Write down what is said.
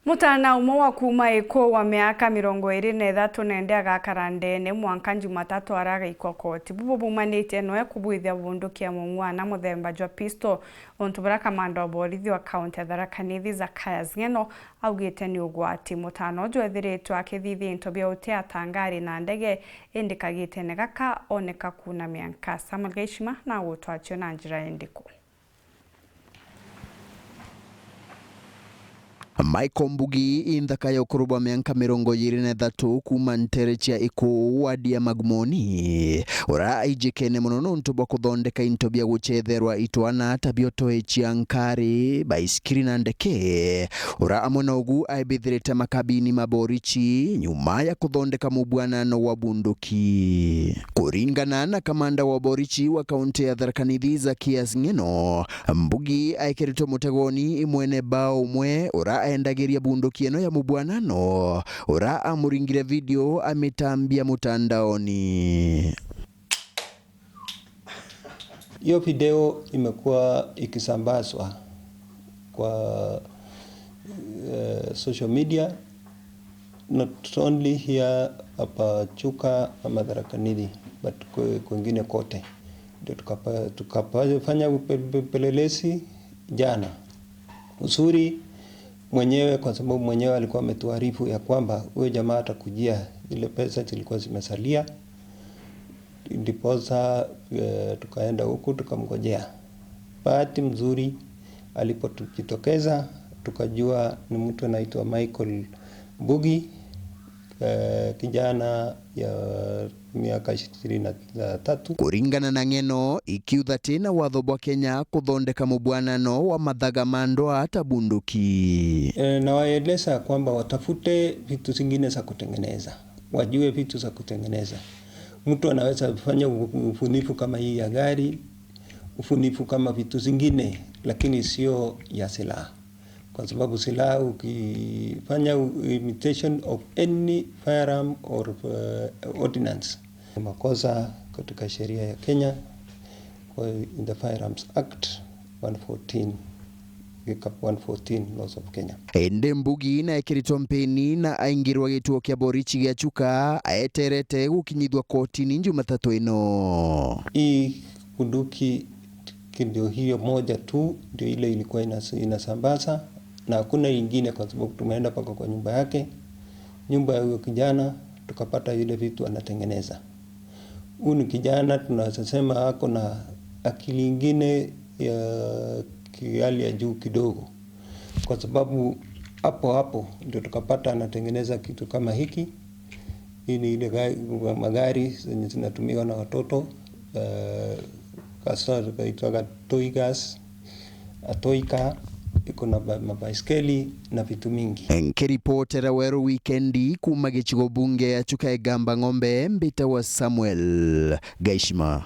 MUTANA umwe wa kuma iko wa miaka 23 nende agakarandene mwanka Jumatatu aragaikwa koti bubu bumanite no kubwithia bunduki MWANYA muthemba jwa pistol ontubura kamanda wa borithi wa county Tharaka za ng'eno augite ni ugwati MUTANA jwethiritwe akithithi into bia utia tangari na ndege indikagite negaka oneka kuna mianka Samuel na gutwachio na njira endiko. Michael Mbugi indhaka ya ukuruba mianka 23 kuma nterechia iku wadi ya Magumoni ora ijikene munono ntuba kuthondeka into bia guchetherwa itwana tabioto echiankari baiskiri na ndeke ora amona ugu aibithirite makabini maborichi nyuma ya kuthondeka mubwanano wa bunduki kuringana na kamanda wa borichi wa kaunti ya Tharaka za ng'eno Mbugi aikirito mutegoni imwene bao umwe ora aendagiria bunduki eno ya mubwanano ora amuringire video amitambia mutandaoni. Hiyo video imekuwa ikisambazwa kwa social media, not only here hapa Chuka ama Tharaka but kwingine kote. Ndio tukafanya upelelezi jana. Uzuri mwenyewe, kwa sababu mwenyewe alikuwa ametuarifu ya kwamba huyo jamaa atakujia ile pesa zilikuwa zimesalia, ndiposa tukaenda huku tukamngojea. Bahati mzuri alipotujitokeza tukajua ni mtu anaitwa Michael Mbugi, kijana ya miaka 23. Kuringana na ng'eno ikiutha tena watho bwa Kenya kuthondeka mubwanano wa mathagamando hata bunduki. Na waeleza kwamba watafute vitu zingine za kutengeneza, wajue vitu za kutengeneza. Mtu anaweza kufanya ufunifu kama hii ya gari, ufunifu kama vitu zingine, lakini sio ya silaha. Kwa sababu silaha ukifanya imitation of any firearm or ordinance, makosa katika sheria ya Kenya in the Firearms Act 114 laws of Kenya. Ende Mbugi na ekirito mpeni na aingirwa gituo kia borichi gia Chuka aeterete gukinyithwa kotini Jumatatu ino. Hii bunduki ndio hiyo moja tu ndio ile ilikuwa inasambaza na hakuna ingine, kwa sababu tumeenda paka kwa nyumba yake, nyumba ya huyo kijana, tukapata ile vitu anatengeneza. Huyu ni kijana tunaweza sema ako na akili ingine ya hali ya juu kidogo, kwa sababu hapo ndio tukapata anatengeneza kitu kama hiki. Hii ni ile magari zenye zinatumiwa na watoto, kasa kaitwa toy gas, atoika, iko na mabaiskeli na vitu mingi. Nkiripotera weru weekendi kuma gichigo bunge ya Chuka Egamba Ng'ombe mbita wa Samuel Gaishima.